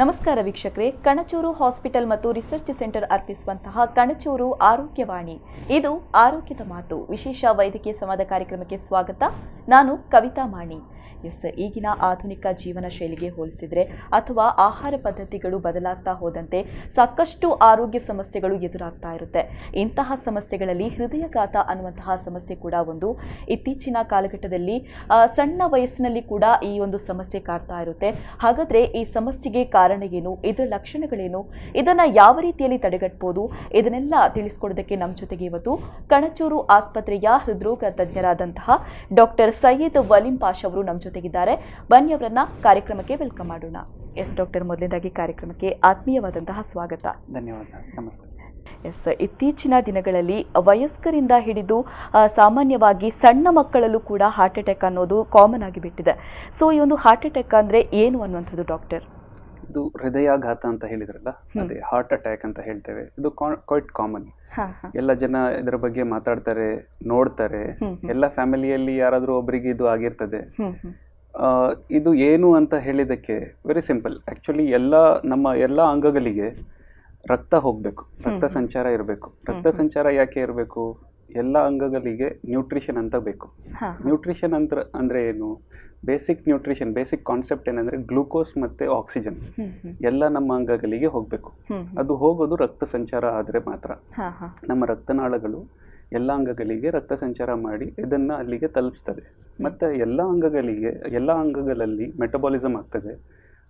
ನಮಸ್ಕಾರ ವೀಕ್ಷಕರೇ, ಕಣಚೂರು ಹಾಸ್ಪಿಟಲ್ ಮತ್ತು ರಿಸರ್ಚ್ ಸೆಂಟರ್ ಅರ್ಪಿಸುವಂತಹ ಕಣಚೂರು ಆರೋಗ್ಯವಾಣಿ ಇದು ಆರೋಗ್ಯದ ಮಾತು ವಿಶೇಷ ವೈದ್ಯಕೀಯ ಸಂವಾದ ಕಾರ್ಯಕ್ರಮಕ್ಕೆ ಸ್ವಾಗತ. ನಾನು ಕವಿತಾ ಮಾಣಿ. ಈಗಿನ ಆಧುನಿಕ ಜೀವನ ಶೈಲಿಗೆ ಹೋಲಿಸಿದರೆ ಅಥವಾ ಆಹಾರ ಪದ್ಧತಿಗಳು ಬದಲಾಗ್ತಾ ಹೋದಂತೆ ಸಾಕಷ್ಟು ಆರೋಗ್ಯ ಸಮಸ್ಯೆಗಳು ಎದುರಾಗ್ತಾ ಇರುತ್ತೆ. ಇಂತಹ ಸಮಸ್ಯೆಗಳಲ್ಲಿ ಹೃದಯಾಘಾತ ಅನ್ನುವಂತಹ ಸಮಸ್ಯೆ ಕೂಡ ಒಂದು. ಇತ್ತೀಚಿನ ಕಾಲಘಟ್ಟದಲ್ಲಿ ಸಣ್ಣ ವಯಸ್ಸಿನಲ್ಲಿ ಕೂಡ ಈ ಒಂದು ಸಮಸ್ಯೆ ಕಾಡ್ತಾ ಇರುತ್ತೆ. ಹಾಗಾದರೆ ಈ ಸಮಸ್ಯೆಗೆ ಕಾರಣ ಏನು, ಇದರ ಲಕ್ಷಣಗಳೇನು, ಇದನ್ನು ಯಾವ ರೀತಿಯಲ್ಲಿ ತಡೆಗಟ್ಟಬಹುದು, ಇದನ್ನೆಲ್ಲ ತಿಳಿಸ್ಕೊಡೋದಕ್ಕೆ ನಮ್ಮ ಜೊತೆಗೆ ಇವತ್ತು ಕಣಚೂರು ಆಸ್ಪತ್ರೆಯ ಹೃದ್ರೋಗ ತಜ್ಞರಾದಂತಹ ಡಾಕ್ಟರ್ ಸೈಯದ್ ವಲೀಂ ಪಾಷಾ ಅವರು ನಮ್ಮ ಜೊತೆಗಿದ್ದಾರೆ. ಬನ್ನಿ ಅವರನ್ನ ಕಾರ್ಯಕ್ರಮಕ್ಕೆ ವೆಲ್ಕಮ್ ಮಾಡೋಣ. ಡಾಕ್ಟರ್, ಮೊದಲನೇದಾಗಿ ಕಾರ್ಯಕ್ರಮಕ್ಕೆ ಆತ್ಮೀಯವಾದಂತಹ ಸ್ವಾಗತ. ಧನ್ಯವಾದ. ನಮಸ್ತೆ. ಇತ್ತೀಚಿನ ದಿನಗಳಲ್ಲಿ ವಯಸ್ಕರಿಂದ ಹಿಡಿದು ಸಾಮಾನ್ಯವಾಗಿ ಸಣ್ಣ ಮಕ್ಕಳಲ್ಲೂ ಕೂಡ ಹಾರ್ಟ್ ಅಟ್ಯಾಕ್ ಅನ್ನೋದು ಕಾಮನ್ ಆಗಿಬಿಟ್ಟಿದೆ. ಸೊ ಈ ಒಂದು ಹಾರ್ಟ್ ಅಟ್ಯಾಕ್ ಅಂದರೆ ಏನು ಅನ್ನುವಂಥದ್ದು ಡಾಕ್ಟರ್? ಇದು ಹೃದಯಾಘಾತ ಅಂತ ಹೇಳಿದ್ರಲ್ಲ, ಅದೇ ಹಾರ್ಟ್ ಅಟ್ಯಾಕ್ ಅಂತ ಹೇಳ್ತೇವೆ. ಇದು ಕ್ವೈಟ್ ಕಾಮನ್. ಎಲ್ಲ ಜನ ಇದರ ಬಗ್ಗೆ ಮಾತಾಡ್ತಾರೆ, ನೋಡ್ತಾರೆ. ಎಲ್ಲ ಫ್ಯಾಮಿಲಿಯಲ್ಲಿ ಯಾರಾದ್ರೂ ಒಬ್ಬರಿಗೆ ಇದು ಆಗಿರ್ತದೆ. ಇದು ಏನು ಅಂತ ಹೇಳಿದಕ್ಕೆ ವೆರಿ ಸಿಂಪಲ್. ಆಕ್ಚುಲಿ ನಮ್ಮ ಎಲ್ಲ ಅಂಗಗಳಿಗೆ ರಕ್ತ ಹೋಗ್ಬೇಕು, ರಕ್ತ ಸಂಚಾರ ಇರಬೇಕು. ರಕ್ತ ಸಂಚಾರ ಯಾಕೆ ಇರಬೇಕು? ಎಲ್ಲ ಅಂಗಗಳಿಗೆ ನ್ಯೂಟ್ರಿಷನ್ ಅಂತ ಬೇಕು. ನ್ಯೂಟ್ರಿಷನ್ ಅಂದ್ರೆ ಏನು? ಬೇಸಿಕ್ ನ್ಯೂಟ್ರಿಷನ್, ಬೇಸಿಕ್ ಕಾನ್ಸೆಪ್ಟ್ ಏನಂದ್ರೆ ಗ್ಲೂಕೋಸ್ ಮತ್ತೆ ಆಕ್ಸಿಜನ್ ಎಲ್ಲ ನಮ್ಮ ಅಂಗಗಳಿಗೆ ಹೋಗ್ಬೇಕು. ಅದು ಹೋಗೋದು ರಕ್ತ ಸಂಚಾರ ಆದ್ರೆ ಮಾತ್ರ. ನಮ್ಮ ರಕ್ತನಾಳಗಳು ಎಲ್ಲ ಅಂಗಗಳಿಗೆ ರಕ್ತ ಸಂಚಾರ ಮಾಡಿ ಇದನ್ನ ಅಲ್ಲಿಗೆ ತಲುಪಿಸ್ತದೆ. ಮತ್ತೆ ಎಲ್ಲ ಅಂಗಗಳಲ್ಲಿ ಮೆಟಬಾಲಿಸಮ್ ಆಗ್ತದೆ.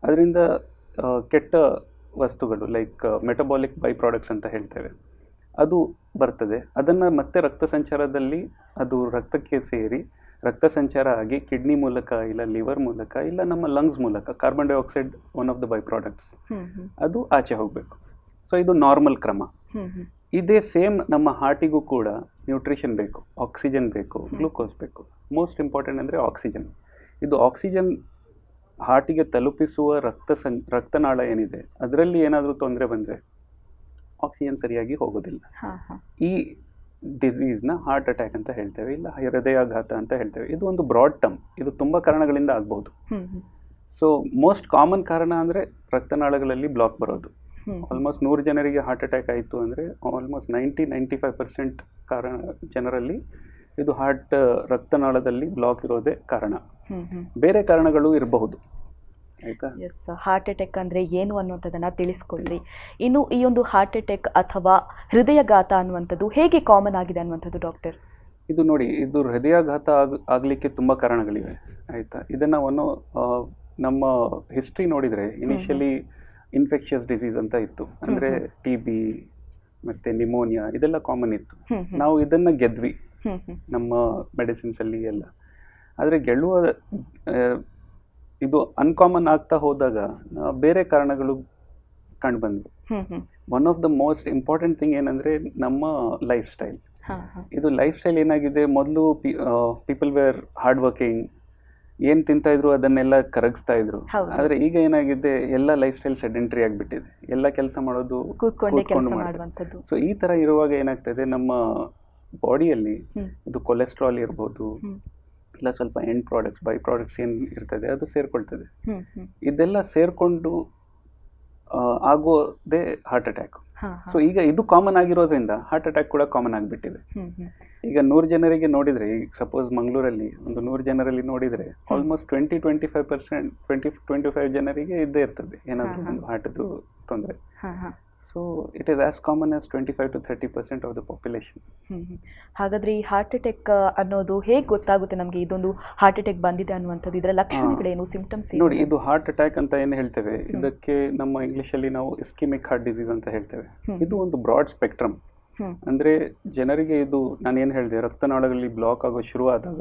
ಅದರಿಂದ ಕೆಟ್ಟ ವಸ್ತುಗಳು ಲೈಕ್ ಮೆಟಬಾಲಿಕ್ ಬೈ ಪ್ರಾಡಕ್ಟ್ಸ್ ಅಂತ ಹೇಳ್ತೇವೆ, ಅದು ಬರ್ತದೆ. ಅದನ್ನು ಮತ್ತೆ ರಕ್ತ ಸಂಚಾರದಲ್ಲಿ ಅದು ರಕ್ತಕ್ಕೆ ಸೇರಿ ರಕ್ತ ಸಂಚಾರ ಆಗಿ ಕಿಡ್ನಿ ಮೂಲಕ ಇಲ್ಲ ಲಿವರ್ ಮೂಲಕ ಇಲ್ಲ ನಮ್ಮ ಲಂಗ್ಸ್ ಮೂಲಕ carbon dioxide one of the by products ಅದು ಆಚೆ ಹೋಗಬೇಕು. ಸೊ ಇದು ನಾರ್ಮಲ್ ಕ್ರಮ. ಇದೇ ಸೇಮ್ ನಮ್ಮ ಹಾರ್ಟಿಗೂ ಕೂಡ ನ್ಯೂಟ್ರಿಷನ್ ಬೇಕು, ಆಕ್ಸಿಜನ್ ಬೇಕು, ಗ್ಲೂಕೋಸ್ ಬೇಕು. ಮೋಸ್ಟ್ ಇಂಪಾರ್ಟೆಂಟ್ ಅಂದರೆ ಆಕ್ಸಿಜನ್. ಇದು ಆಕ್ಸಿಜನ್ ಹಾರ್ಟಿಗೆ ತಲುಪಿಸುವ ರಕ್ತನಾಳ ಏನಿದೆ ಅದರಲ್ಲಿ ಏನಾದರೂ ತೊಂದರೆ ಬಂದರೆ ಆಕ್ಸಿಜನ್ ಸರಿಯಾಗಿ ಹೋಗೋದಿಲ್ಲ. ಈ ಡಿಸೀಸ್ನ ಹಾರ್ಟ್ ಅಟ್ಯಾಕ್ ಅಂತ ಹೇಳ್ತೇವೆ, ಇಲ್ಲ ಹೃದಯಾಘಾತ ಅಂತ ಹೇಳ್ತೇವೆ. ಇದು ಒಂದು ಬ್ರಾಡ್ ಟರ್ಮ್. ಇದು ತುಂಬ ಕಾರಣಗಳಿಂದ ಆಗ್ಬೋದು. ಸೊ ಮೋಸ್ಟ್ ಕಾಮನ್ ಕಾರಣ ಅಂದರೆ ರಕ್ತನಾಳಗಳಲ್ಲಿ ಬ್ಲಾಕ್ ಬರೋದು. ಆಲ್ಮೋಸ್ಟ್ 100 ಜನರಿಗೆ ಹಾರ್ಟ್ ಅಟ್ಯಾಕ್ ಆಯಿತು ಅಂದರೆ ಆಲ್ಮೋಸ್ಟ್ 90-95% ಜನರಲ್ಲಿ ಇದು ರಕ್ತನಾಳದಲ್ಲಿ ಬ್ಲಾಕ್ ಇರೋದೇ ಕಾರಣ. ಬೇರೆ ಕಾರಣಗಳು ಇರಬಹುದು. ಹಾರ್ಟ್ ಅಟ್ಯಾಕ್ ಅಂದರೆ ಏನು ಅನ್ನುವಂಥದ್ದನ್ನು ತಿಳಿಸ್ಕೊಡ್ರಿ. ಇನ್ನು ಈ ಒಂದು ಹಾರ್ಟ್ ಅಟ್ಯಾಕ್ ಅಥವಾ ಹೃದಯಾಘಾತ ಅನ್ನುವಂಥದ್ದು ಹೇಗೆ ಕಾಮನ್ ಆಗಿದೆ ಅನ್ನುವಂಥದ್ದು ಡಾಕ್ಟರ್? ಇದು ನೋಡಿ, ಇದು ಹೃದಯಾಘಾತ ಆಗಲಿಕ್ಕೆ ತುಂಬ ಕಾರಣಗಳಿವೆ, ಆಯಿತಾ. ಇದನ್ನು ನಮ್ಮ ಹಿಸ್ಟ್ರಿ ನೋಡಿದರೆ ಇನಿಷಿಯಲಿ ಇನ್ಫೆಕ್ಷಿಯಸ್ ಡಿಸೀಸ್ ಅಂತ ಇತ್ತು. ಅಂದರೆ TB ಮತ್ತು ನಿಮೋನಿಯಾ ಇದೆಲ್ಲ ಕಾಮನ್ ಇತ್ತು. ನಾವು ಇದನ್ನು ಗೆದ್ವಿ ನಮ್ಮ ಮೆಡಿಸಿನ್ಸಲ್ಲಿ ಎಲ್ಲ. ಆದರೆ ಇದು ಅನ್ಕಾಮನ್ ಆಗ್ತಾ ಹೋದಾಗ ಬೇರೆ ಕಾರಣಗಳು ಕಂಡು ಬಂದ್ವು. One of the most important thing ಏನಂದರೆ ನಮ್ಮ ಲೈಫ್ ಸ್ಟೈಲ್. ಇದು ಲೈಫ್ ಸ್ಟೈಲ್ ಏನಾಗಿದೆ, ಮೊದಲು ಪೀಪಲ್ ವೇರ್ ಹಾರ್ಡ್ ವರ್ಕಿಂಗ್, ಏನು ತಿಂತಾ ಇದ್ರು ಅದನ್ನೆಲ್ಲ ಕರಗಿಸ್ತಾ ಇದ್ರು. ಆದರೆ ಈಗ ಏನಾಗಿದೆ, ಎಲ್ಲ ಲೈಫ್ ಸ್ಟೈಲ್ ಸೆಡೆಂಟ್ರಿ ಆಗಿಬಿಟ್ಟಿದೆ. ಎಲ್ಲ ಕೆಲಸ ಮಾಡೋದು ಕೂತ್ಕೊಂಡು ಮಾಡುವಂಥದ್ದು. ಸೊ ಈ ಥರ ಇರುವಾಗ ಏನಾಗ್ತದೆ, ನಮ್ಮ ಬಾಡಿಯಲ್ಲಿ ಇದು ಕೊಲೆಸ್ಟ್ರಾಲ್ ಇರ್ಬೋದು, ಇಲ್ಲ ಸ್ವಲ್ಪ ಎಂಡ್ ಪ್ರಾಡಕ್ಟ್ಸ್ ಬೈ ಪ್ರಾಡಕ್ಟ್ಸ್ ಏನು ಇರ್ತದೆ ಅದು ಸೇರ್ಕೊಳ್ತದೆ. ಇದೆಲ್ಲ ಸೇರ್ಕೊಂಡು ಆಗೋದೇ ಹಾರ್ಟ್ ಅಟ್ಯಾಕ್. ಸೊ ಈಗ ಇದು ಕಾಮನ್ ಆಗಿರೋದ್ರಿಂದ ಹಾರ್ಟ್ ಅಟ್ಯಾಕ್ ಕೂಡ ಕಾಮನ್ ಆಗಿಬಿಟ್ಟಿದೆ. ಈಗ 100 ಜನರಿಗೆ ನೋಡಿದರೆ, ಈಗ ಸಪೋಸ್ ಮಂಗಳೂರಲ್ಲಿ ಒಂದು 100 ಜನರಲ್ಲಿ ನೋಡಿದರೆ ಆಲ್ಮೋಸ್ಟ್ 20-25 ಜನರಿಗೆ ಇದ್ದೇ ಇರ್ತದೆ ಏನಾದರೂ ಒಂದು ಹಾರ್ಟ್ದು ತೊಂದರೆ. So it is as common as 25-30% of the population. ಹಾಗಾದರೆ ಈ ಹಾರ್ಟ್ ಅಟ್ಯಾಕ್ ಅನ್ನೋದು ಹೇಗೆ ಗೊತ್ತಾಗುತ್ತೆ ನಮಗೆ ಇದೊಂದು ಹಾರ್ಟ್ ಅಟ್ಯಾಕ್ ಬಂದಿದೆ ಅನ್ನುವಂಥದ್ದು? ಇದರ ಲಕ್ಷಣಗಳೇನು, ಸಿಂಪ್ಟಮ್ಸ್? ನೋಡಿ, ಇದು ಹಾರ್ಟ್ ಅಟ್ಯಾಕ್ ಅಂತ ಏನು ಹೇಳ್ತೇವೆ, ಇದಕ್ಕೆ ನಮ್ಮ ಇಂಗ್ಲೀಷಲ್ಲಿ ನಾವು ಇಸ್ಕಿಮಿಕ್ ಹಾರ್ಟ್ ಡಿಸೀಸ್ ಅಂತ ಹೇಳ್ತೇವೆ. ಇದು ಒಂದು ಬ್ರಾಡ್ ಸ್ಪೆಕ್ಟ್ರಮ್. ಅಂದರೆ ಜನರಿಗೆ ಇದು ನಾನು ಏನು ಹೇಳಿದೆ, ರಕ್ತನಾಳಗಳಲ್ಲಿ ಬ್ಲಾಕ್ ಆಗೋ ಶುರು ಆದಾಗ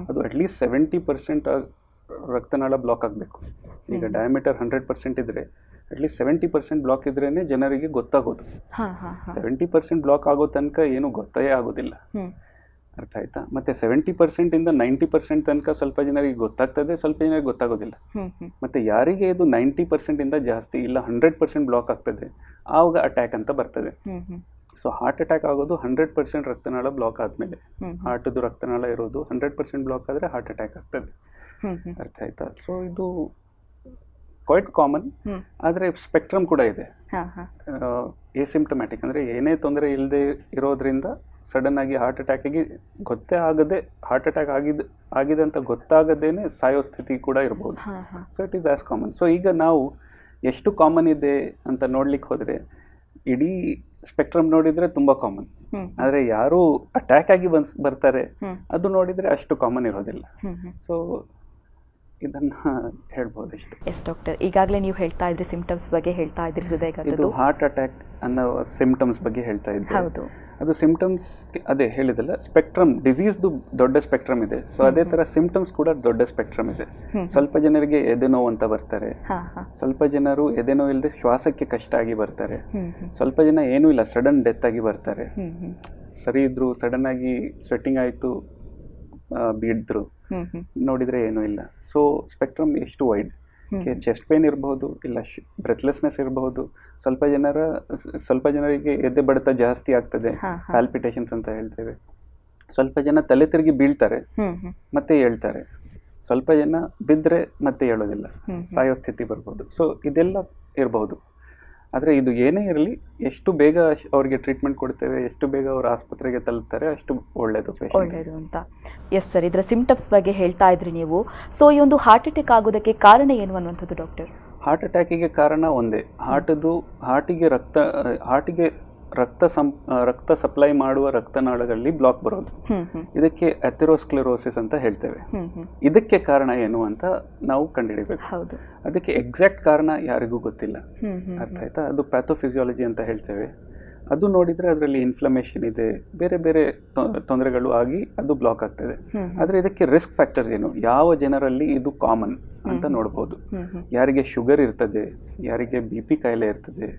ಅದು ಅಟ್ಲೀಸ್ಟ್ 70% ರಕ್ತನಾಳ ಬ್ಲಾಕ್ ಆಗಬೇಕು. ಈಗ ಡಯಾಮೀಟರ್ 100% ಇದ್ದರೆ ಅಟ್ಲೀಸ್ಟ್ 70% ಬ್ಲಾಕ್ ಇದ್ರೇ ಜನರಿಗೆ ಗೊತ್ತಾಗೋದು. 70% ಬ್ಲಾಕ್ ಆಗೋ ತನಕ ಏನು ಗೊತ್ತೇ ಆಗೋದಿಲ್ಲ. ಅರ್ಥ ಆಯ್ತಾ? ಮತ್ತೆ 70% 90% ತನಕ ಸ್ವಲ್ಪ ಜನರಿಗೆ ಗೊತ್ತಾಗ್ತದೆ, ಸ್ವಲ್ಪ ಜನರಿಗೆ ಗೊತ್ತಾಗೋದಿಲ್ಲ. ಮತ್ತೆ ಯಾರಿಗೆ ಇದು 90% ಜಾಸ್ತಿ ಇಲ್ಲ 100% ಬ್ಲಾಕ್ ಆಗ್ತದೆ, ಆವಾಗ ಅಟ್ಯಾಕ್ ಅಂತ ಬರ್ತದೆ. ಸೊ ಹಾರ್ಟ್ ಅಟ್ಯಾಕ್ ಆಗೋದು 100% ರಕ್ತನಾಳ ಬ್ಲಾಕ್ ಆದಮೇಲೆ. ಹಾರ್ಟ್ದು ರಕ್ತನಾಳ ಇರೋದು 100% ಬ್ಲಾಕ್ ಆದರೆ ಹಾರ್ಟ್ ಅಟ್ಯಾಕ್ ಆಗ್ತದೆ. ಅರ್ಥ ಆಯ್ತಾ? ಸೊ ಇದು ಕ್ವೈಟ್ ಕಾಮನ್. ಹ್ಮ್. ಆದರೆ ಸ್ಪೆಕ್ಟ್ರಮ್ ಕೂಡ ಇದೆ. ಹಾ ಹಾ ಎಸಿಂಪ್ಟಮ್ಯಾಟಿಕ್ ಅಂದರೆ ಏನೇ ತೊಂದರೆ ಇಲ್ಲದೆ ಇರೋದ್ರಿಂದ ಸಡನ್ ಆಗಿ ಹಾರ್ಟ್ ಅಟ್ಯಾಕಿಗೆ ಗೊತ್ತೇ ಆಗದೆ ಹಾರ್ಟ್ ಅಟ್ಯಾಕ್ ಆಗಿದೆ ಅಂತ ಗೊತ್ತಾಗದೇನೆ ಸಾಯೋ ಸ್ಥಿತಿ ಕೂಡ ಇರ್ಬೋದು. ಹಾ ಹಾ so it is as common. So ಈಗ ನಾವು ಎಷ್ಟು ಕಾಮನ್ ಇದೆ ಅಂತ ನೋಡ್ಲಿಕ್ಕೆ ಹೋದರೆ ಇಡೀ ಸ್ಪೆಕ್ಟ್ರಮ್ ನೋಡಿದರೆ ತುಂಬ ಕಾಮನ್. ಹ್ಮ್ ಆದರೆ ಯಾರು ಅಟ್ಯಾಕ್ ಆಗಿ ಬರ್ತಾರೆ ಹ್ಮ್ ಅದು ನೋಡಿದರೆ ಅಷ್ಟು ಕಾಮನ್ ಇರೋದಿಲ್ಲ. ಹ್ಮ್ ಹ್ಮ್ ಸೊ ಇದನ್ನು ಹೇಳ್ಬೋದು ಇಷ್ಟು. ಎಸ್ ಡಾಕ್ಟರ್, ಈಗಾಗಲೇ ನೀವು ಹೇಳ್ತಾ ಇದ್ರಿ ಸಿಂಪ್ಟಮ್ಸ್ ಬಗ್ಗೆ ಹೇಳ್ತಾ ಇದ್ರಿ ಇದು ಹೃದಯಘಾತದ್ದು. ಹಾರ್ಟ್ ಅಟ್ಯಾಕ್ ಅನ್ನೋ ಸಿಂಪ್ಟಮ್ಸ್ ಬಗ್ಗೆ ಹೇಳ್ತಾ ಇದ್ದೆ. ಹೌದು. ಅದು ಸಿಂಪ್ಟಮ್ಸ್ ಅದೇ ಹೇಳಿದಲ್ಲ, ಸ್ಪೆಕ್ಟ್ರಮ್ ಡಿಸೀಸ್ದು ದೊಡ್ಡ ಸ್ಪೆಕ್ಟ್ರಮ್ ಇದೆ. ಸೊ ಅದೇ ಥರ ಸಿಂಪ್ಟಮ್ಸ್ ಕೂಡ ದೊಡ್ಡ ಸ್ಪೆಕ್ಟ್ರಮ್ ಇದೆ. ಸ್ವಲ್ಪ ಜನರಿಗೆ ಎದೆ ನೋವು ಅಂತ ಬರ್ತಾರೆ, ಹಾ ಹಾ ಸ್ವಲ್ಪ ಜನರು ಎದೆ ನೋವು ಇಲ್ಲದೆ ಶ್ವಾಸಕ್ಕೆ ಕಷ್ಟ ಆಗಿ ಬರ್ತಾರೆ, ಹ್ಮ್ ಹ್ಮ್ ಸ್ವಲ್ಪ ಜನ ಏನೂ ಇಲ್ಲ ಸಡನ್ ಡೆತ್ ಆಗಿ ಬರ್ತಾರೆ. ಹ್ಮ್ ಹ್ಮ್ ಸರಿ ಇದ್ರು ಸಡನ್ ಆಗಿ ಸ್ವೆಟ್ಟಿಂಗ್ ಆಯಿತು ಬಿದ್ರು, ಹ್ಮ್ ಹ್ಮ್ ನೋಡಿದರೆ ಏನೂ ಇಲ್ಲ. ಸೊ ಸ್ಪೆಕ್ಟ್ರಮ್ ಎಷ್ಟು ವೈಡ್. ಚೆಸ್ಟ್ ಪೇನ್ ಇರಬಹುದು, ಇಲ್ಲ ಬ್ರೆತ್ಲೆಸ್ನೆಸ್ ಇರಬಹುದು, ಸ್ವಲ್ಪ ಜನರಿಗೆ ಎದೆ ಬಡಿತ ಜಾಸ್ತಿ ಆಗ್ತದೆ, ಹಾ ಹಾ ಪ್ಯಾಲ್ಪಿಟೇಷನ್ಸ್ ಅಂತ ಹೇಳ್ತೇವೆ. ಸ್ವಲ್ಪ ಜನ ತಲೆ ತಿರುಗಿ ಬೀಳ್ತಾರೆ ಹ್ಮ್ ಹ್ಮ್ ಮತ್ತೆ ಹೇಳ್ತಾರೆ, ಸ್ವಲ್ಪ ಜನ ಬಿದ್ದರೆ ಮತ್ತೆ ಹೇಳೋದಿಲ್ಲ, ಹ್ಮ್ ಸಾಯೋ ಸ್ಥಿತಿ ಬರ್ಬೋದು. ಸೊ ಇದೆಲ್ಲ ಇರಬಹುದು. ಆದರೆ ಇದು ಏನೇ ಇರಲಿ, ಎಷ್ಟು ಬೇಗ ಅವ್ರಿಗೆ ಟ್ರೀಟ್ಮೆಂಟ್ ಕೊಡ್ತೇವೆ, ಎಷ್ಟು ಬೇಗ ಅವ್ರು ಆಸ್ಪತ್ರೆಗೆ ತಲುಪ್ತಾರೆ ಅಷ್ಟು ಒಳ್ಳೆಯದು. ಒಳ್ಳೆಯದು ಅಂತ. ಎಸ್ ಸರ್, ಇದರ ಸಿಂಪ್ಟಮ್ಸ್ ಬಗ್ಗೆ ಹೇಳ್ತಾ ಇದ್ರಿ ನೀವು. ಸೊ ಈ ಒಂದು ಹಾರ್ಟ್ ಅಟ್ಯಾಕ್ ಆಗೋದಕ್ಕೆ ಕಾರಣ ಏನು ಅನ್ನುವಂಥದ್ದು ಡಾಕ್ಟರ್? ಹಾರ್ಟ್ ಅಟ್ಯಾಕಿಗೆ ಕಾರಣ ಒಂದೇ, ಹಾರ್ಟಿಗೆ ರಕ್ತ ಸಪ್ಲೈ ಮಾಡುವ ರಕ್ತನಾಳಗಳಲ್ಲಿ ಬ್ಲಾಕ್ ಬರೋದು. ಇದಕ್ಕೆ ಅಥೆರೋಸ್ಕ್ಲೆರೋಸಿಸ್ ಅಂತ ಹೇಳ್ತೇವೆ. ಇದಕ್ಕೆ ಕಾರಣ ಏನು ಅಂತ ನಾವು ಕಂಡುಹಿಡಿಬೇಕು. ಹೌದು. ಅದಕ್ಕೆ ಎಕ್ಸಾಕ್ಟ್ ಕಾರಣ ಯಾರಿಗೂ ಗೊತ್ತಿಲ್ಲ. ಅರ್ಥ ಆಯ್ತಾ? ಅದು ಪ್ಯಾಥೋಫಿಸಿಯಾಲಜಿ ಅಂತ ಹೇಳ್ತೇವೆ. ಅದು ನೋಡಿದರೆ ಅದರಲ್ಲಿ ಇನ್ಫ್ಲಮೇಷನ್ ಇದೆ, ಬೇರೆ ಬೇರೆ ತೊಂದರೆಗಳು ಆಗಿ ಅದು ಬ್ಲಾಕ್ ಆಗ್ತದೆ. ಆದರೆ ಇದಕ್ಕೆ ರಿಸ್ಕ್ ಫ್ಯಾಕ್ಟರ್ಸ್ ಏನು, ಯಾವ ಜನರಲ್ಲಿ ಇದು ಕಾಮನ್ ಅಂತ ನೋಡ್ಬೋದು. ಯಾರಿಗೆ ಶುಗರ್ ಇರ್ತದೆ, ಯಾರಿಗೆ BP ಕಾಯಿಲೆ ಇರ್ತದೆ,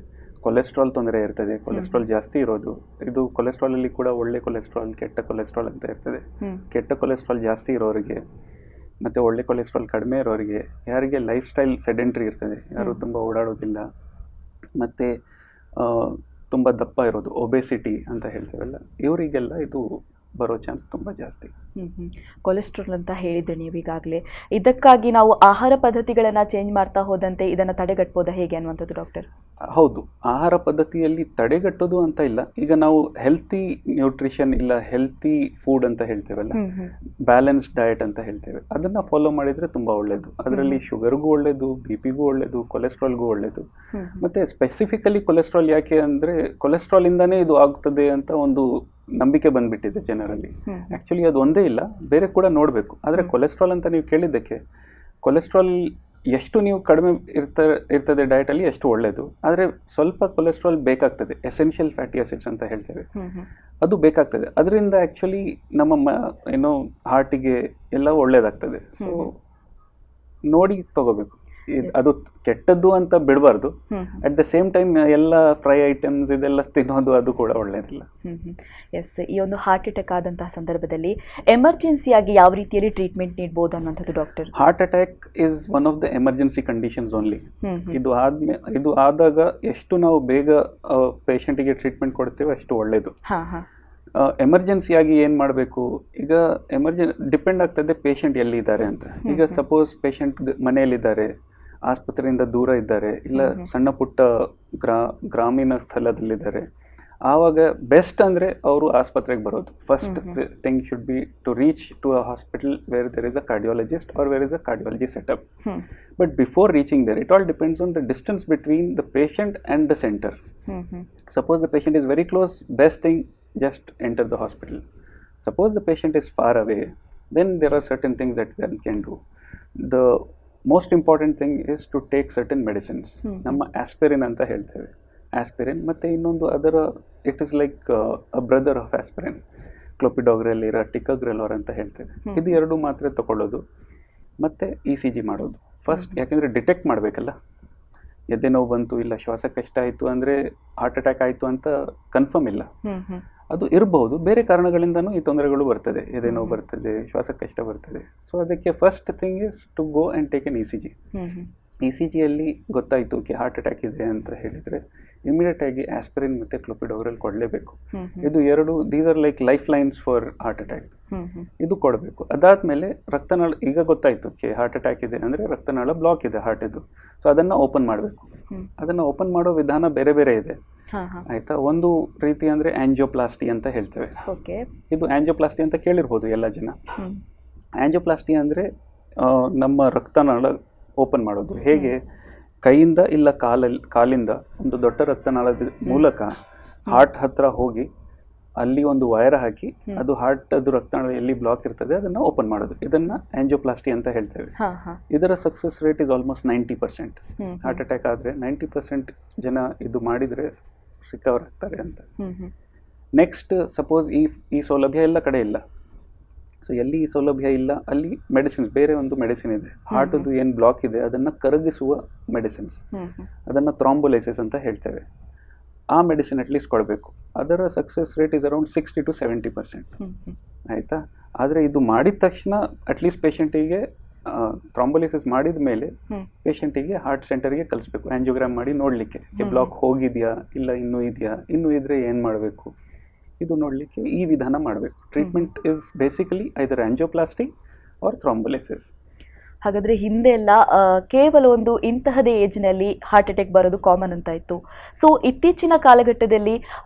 ಕೊಲೆಸ್ಟ್ರಾಲ್ ತೊಂದರೆ ಇರ್ತದೆ, ಕೊಲೆಸ್ಟ್ರಾಲ್ ಜಾಸ್ತಿ ಇರೋದು. ಇದು ಕೊಲೆಸ್ಟ್ರಾಲಲ್ಲಿ ಕೂಡ ಒಳ್ಳೆ ಕೊಲೆಸ್ಟ್ರಾಲ್, ಕೆಟ್ಟ ಕೊಲೆಸ್ಟ್ರಾಲ್ ಅಂತ ಇರ್ತದೆ. ಕೆಟ್ಟ ಕೊಲೆಸ್ಟ್ರಾಲ್ ಜಾಸ್ತಿ ಇರೋರಿಗೆ ಮತ್ತು ಒಳ್ಳೆ ಕೊಲೆಸ್ಟ್ರಾಲ್ ಕಡಿಮೆ ಇರೋರಿಗೆ, ಯಾರಿಗೆ ಲೈಫ್ ಸ್ಟೈಲ್ ಸೆಡೆಂಟ್ರಿ ಇರ್ತದೆ, ಯಾರು ತುಂಬ ಓಡಾಡೋದಿಲ್ಲ, ಮತ್ತು ತುಂಬ ದಪ್ಪ ಇರೋದು, ಒಬೆಸಿಟಿ ಅಂತ ಹೇಳ್ತೇವಲ್ಲ, ಇವರಿಗೆಲ್ಲ ಇದು ಬರೋ ಚಾನ್ಸ್ ತುಂಬ ಜಾಸ್ತಿ. ಕೊಲೆಸ್ಟ್ರಾಲ್ ಅಂತ ಹೇಳಿದ್ರೆ ನೀವು ಈಗಾಗಲೇ, ಇದಕ್ಕಾಗಿ ನಾವು ಆಹಾರ ಪದ್ಧತಿಗಳನ್ನು ಚೇಂಜ್ ಮಾಡ್ತಾ ಹೋದಂತೆ ಇದನ್ನು ತಡೆಗಟ್ಬೋದಾ ಹೇಗೆ ಅನ್ನುವಂಥದ್ದು ಡಾಕ್ಟರ್? ಹೌದು, ಆಹಾರ ಪದ್ಧತಿಯಲ್ಲಿ ತಡೆಗಟ್ಟೋದು ಅಂತ ಇಲ್ಲ. ಈಗ ನಾವು ಹೆಲ್ತಿ ನ್ಯೂಟ್ರಿಷನ್ ಇಲ್ಲ ಹೆಲ್ತಿ ಫುಡ್ ಅಂತ ಹೇಳ್ತೇವಲ್ಲ, ಬ್ಯಾಲೆನ್ಸ್ ಡಯಟ್ ಅಂತ ಹೇಳ್ತೇವೆ, ಅದನ್ನು ಫಾಲೋ ಮಾಡಿದರೆ ತುಂಬ ಒಳ್ಳೆಯದು. ಅದರಲ್ಲಿ ಶುಗರ್ಗೂ ಒಳ್ಳೆಯದು, BP-ಗೂ ಒಳ್ಳೆಯದು, ಕೊಲೆಸ್ಟ್ರಾಲ್ಗೂ ಒಳ್ಳೆಯದು. ಮತ್ತು ಸ್ಪೆಸಿಫಿಕಲಿ ಕೊಲೆಸ್ಟ್ರಾಲ್ ಯಾಕೆ ಅಂದರೆ ಕೊಲೆಸ್ಟ್ರಾಲಿಂದನೇ ಇದು ಆಗ್ತದೆ ಅಂತ ಒಂದು ನಂಬಿಕೆ ಬಂದ್ಬಿಟ್ಟಿದೆ ಜನರಲ್ಲಿ. ಆ್ಯಕ್ಚುಲಿ ಅದು ಒಂದೇ ಇಲ್ಲ, ಬೇರೆ ಕೂಡ ನೋಡಬೇಕು. ಆದರೆ ಕೊಲೆಸ್ಟ್ರಾಲ್ ಅಂತ ನೀವು ಕೇಳಿದ್ದಕ್ಕೆ, ಕೊಲೆಸ್ಟ್ರಾಲ್ ಎಷ್ಟು ನೀವು ಕಡಿಮೆ ಇರ್ತದೆ ಡಯಟಲ್ಲಿ ಎಷ್ಟು ಒಳ್ಳೆಯದು. ಆದರೆ ಸ್ವಲ್ಪ ಕೊಲೆಸ್ಟ್ರಾಲ್ ಬೇಕಾಗ್ತದೆ, ಎಸೆನ್ಷಿಯಲ್ ಫ್ಯಾಟಿ ಆಸಿಡ್ಸ್ ಅಂತ ಹೇಳ್ತೇವೆ, ಅದು ಬೇಕಾಗ್ತದೆ. ಅದರಿಂದ ಆ್ಯಕ್ಚುಲಿ ನಮ್ಮ ಏನೋ ಹಾರ್ಟಿಗೆ ಎಲ್ಲ ಒಳ್ಳೆಯದಾಗ್ತದೆ. ಸೊ ನೋಡಿ ತಗೋಬೇಕು. ಅದು ಕೆಟ್ಟದ್ದು ಅಂತ ಬಿಡಬಾರ್ದು. ಅಟ್ ದ ಸೇಮ್ ಟೈಮ್ ಎಲ್ಲ ಫ್ರೈ ಐಟಮ್ಸ್ ಇದೆಲ್ಲ ತಿನ್ನೋದು ಅದು ಕೂಡ ಒಳ್ಳೆಯದಿಲ್ಲ. ಎಸ್, ಈ ಒಂದು ಹಾರ್ಟ್ ಅಟ್ಯಾಕ್ ಆದಂತಹ ಸಂದರ್ಭದಲ್ಲಿ ಎಮರ್ಜೆನ್ಸಿಯಾಗಿ ಯಾವ ರೀತಿಯಲ್ಲಿ ಟ್ರೀಟ್ಮೆಂಟ್ ನೀಡಬಹುದು ಅನ್ನೋಂಥದ್ದು doctor? Heart attack is one of the emergency conditions only. ಇದು ಆದಾಗ ಎಷ್ಟು ನಾವು ಬೇಗ ಪೇಷಂಟಿಗೆ ಟ್ರೀಟ್ಮೆಂಟ್ ಕೊಡ್ತೇವೆ ಅಷ್ಟು ಒಳ್ಳೆಯದು. ಎಮರ್ಜೆನ್ಸಿಯಾಗಿ ಏನು ಮಾಡಬೇಕು, ಈಗ ಡಿಪೆಂಡ್ ಆಗ್ತದೆ ಪೇಷಂಟ್ ಎಲ್ಲಿದ್ದಾರೆ ಅಂತ. ಈಗ ಸಪೋಸ್ ಪೇಷಂಟ್ ಮನೆಯಲ್ಲಿದ್ದಾರೆ, ಆಸ್ಪತ್ರೆಯಿಂದ ದೂರ ಇದ್ದಾರೆ, ಇಲ್ಲ ಸಣ್ಣ ಪುಟ್ಟ ಗ್ರಾಮೀಣ ಸ್ಥಳದಲ್ಲಿದ್ದಾರೆ, ಆವಾಗ ಬೆಸ್ಟ್ ಅಂದರೆ ಅವರು ಆಸ್ಪತ್ರೆಗೆ ಬರೋದು. First thing should be to reach to a hospital where there is a cardiologist or where is a cardiology setup. But before reaching there, it all depends on the distance between the patient and the centre. Suppose the patient is very close, best thing just enter the hospital. Suppose the patient is far away, then there are certain things that one can do. The most important thing is to take certain medicines. ನಮ್ಮ aspirin ಅಂತ ಹೇಳ್ತೇವೆ, aspirin ಮತ್ತು ಇನ್ನೊಂದು ಅದರ it is like a brother of aspirin, ಕ್ಲೋಪಿಡೋಗ್ರೆಲ್, ಟಿಕಾಗ್ರೆಲೋರ್ ಅಂತ ಹೇಳ್ತೇವೆ. ಇದು ಎರಡು ಮಾತ್ರೆ ತಗೊಳ್ಳೋದು ಮತ್ತು ECG ಮಾಡೋದು ಫಸ್ಟ್. ಯಾಕೆಂದರೆ ಡಿಟೆಕ್ಟ್ ಮಾಡಬೇಕಲ್ಲ, ಎದೆ ನೋವು ಬಂತು ಇಲ್ಲ ಶ್ವಾಸ ಕಷ್ಟ ಆಯಿತು ಅಂದರೆ ಹಾರ್ಟ್ ಅಟ್ಯಾಕ್ ಆಯಿತು ಅಂತ ಕನ್ಫರ್ಮ್ ಇಲ್ಲ. ಅದು ಇರಬಹುದು, ಬೇರೆ ಕಾರಣಗಳಿಂದನೂ ಈ ತೊಂದರೆಗಳು ಬರ್ತದೆ, ಎದೆ ನೋವು ಬರ್ತದೆ, ಶ್ವಾಸ ಕಷ್ಟ ಬರ್ತದೆ. ಸೊ ಅದಕ್ಕೆ first thing is to go and take an ECG. ECGಯಲ್ಲಿ ಗೊತ್ತಾಯಿತು ಹಾರ್ಟ್ ಅಟ್ಯಾಕ್ ಇದೆ ಅಂತ ಹೇಳಿದರೆ ಇಮಿಡಿಯೇಟ್ ಆಗಿ ಆಸ್ಪಿರಿನ್ ಮತ್ತು ಕ್ಲೋಪಿಡೋಗ್ರಲ್ ಕೊಡಲೇಬೇಕು. ಇದು ಎರಡು these are like life lines for heart attack. ಇದು ಕೊಡಬೇಕು. ಅದಾದಮೇಲೆ ರಕ್ತನಾಳ, ಈಗ ಗೊತ್ತಾಯಿತು ಹಾರ್ಟ್ ಅಟ್ಯಾಕ್ ಇದೆ ಅಂದರೆ ರಕ್ತನಾಳ ಬ್ಲಾಕ್ ಇದೆ ಹಾರ್ಟಿದು, ಸೊ ಅದನ್ನು ಓಪನ್ ಮಾಡಬೇಕು. ಅದನ್ನು ಓಪನ್ ಮಾಡೋ ವಿಧಾನ ಬೇರೆ ಬೇರೆ ಇದೆ ಆಯಿತಾ. ಒಂದು ರೀತಿ ಅಂದರೆ ಆಂಜಿಯೋಪ್ಲಾಸ್ಟಿ ಅಂತ ಹೇಳ್ತೇವೆ. ಇದು ಆಂಜಿಯೋಪ್ಲಾಸ್ಟಿ ಅಂತ ಕೇಳಿರ್ಬೋದು ಎಲ್ಲ ಜನ. ಆಂಜಿಯೋಪ್ಲಾಸ್ಟಿ ಅಂದರೆ ನಮ್ಮ ರಕ್ತನಾಳ ಓಪನ್ ಮಾಡೋದು. ಹೇಗೆ? ಕೈಯಿಂದ ಇಲ್ಲ ಕಾಲಿಂದ ಒಂದು ದೊಡ್ಡ ರಕ್ತನಾಳದ ಮೂಲಕ ಹಾರ್ಟ್ ಹತ್ರ ಹೋಗಿ ಅಲ್ಲಿ ಒಂದು ವೈರ್ ಹಾಕಿ ಅದು ಹಾರ್ಟ್ ಅದು ರಕ್ತನಾಳ ಎಲ್ಲಿ ಬ್ಲಾಕ್ ಇರ್ತದೆ ಅದನ್ನು ಓಪನ್ ಮಾಡೋದು. ಇದನ್ನ ಆಂಜಿಯೋಪ್ಲಾಸ್ಟಿ ಅಂತ ಹೇಳ್ತೇವೆ. ಇದರ success rate is almost 90%. Heart attack ಆದರೆ 90% ಜನ ಇದು ಮಾಡಿದರೆ ರಿಕವರ್ ಆಗ್ತಾರೆ ಅಂತ. ನೆಕ್ಸ್ಟ್, ಸಪೋಸ್ ಈ ಸೌಲಭ್ಯ ಎಲ್ಲ ಕಡೆ ಇಲ್ಲ. ಸೊ ಎಲ್ಲಿ ಈ ಸೌಲಭ್ಯ ಇಲ್ಲ ಅಲ್ಲಿ ಮೆಡಿಸಿನ್ಸ್, ಬೇರೆ ಒಂದು ಮೆಡಿಸಿನ್ ಇದೆ ಹಾರ್ಟದು ಏನು ಬ್ಲಾಕ್ ಇದೆ ಅದನ್ನು ಕರಗಿಸುವ ಮೆಡಿಸಿನ್ಸ್, ಅದನ್ನು ಥ್ರಾಂಬೋಲೈಸಿಸ್ ಅಂತ ಹೇಳ್ತೇವೆ. ಆ ಮೆಡಿಸಿನ್ ಅಟ್ಲೀಸ್ಟ್ ಕೊಡಬೇಕು. ಅದರ success rate is around 60 to 70%. ಆಯಿತಾ. ಆದರೆ ಇದು ಮಾಡಿದ ತಕ್ಷಣ ಅಟ್ಲೀಸ್ಟ್ ಪೇಷಂಟಿಗೆ ಥ್ರಾಂಬೋಲೈಸಿಸ್ ಮಾಡಿದ ಮೇಲೆ ಪೇಷಂಟಿಗೆ ಹಾರ್ಟ್ ಸೆಂಟರ್ಗೆ ಕಳಿಸ್ಬೇಕು, ಆಂಜಿಯೋಗ್ರಾಮ್ ಮಾಡಿ ನೋಡಲಿಕ್ಕೆ ಬ್ಲಾಕ್ ಹೋಗಿದೆಯಾ ಇಲ್ಲ ಇನ್ನೂ ಇದೆಯಾ, ಇನ್ನೂ ಇದ್ದರೆ ಏನು ಮಾಡಬೇಕು ಇದು ನೋಡಲಿಕ್ಕೆ ಈ ವಿಧಾನ ಮಾಡಬೇಕು. Treatment is basically either angioplasty or thrombolysis. ಹಾಗಾದರೆ ಹಿಂದೆ ಎಲ್ಲ ಕೇವಲ ಒಂದು ಇಂತಹದೇ ಏಜ್ನಲ್ಲಿ ಹಾರ್ಟ್ ಅಟ್ಯಾಕ್ ಬರೋದು ಕಾಮನ್ ಅಂತ ಇತ್ತು. ಸೊ ಇತ್ತೀಚಿನ ಕಾಲಘಟ್ಟದಲ್ಲಿ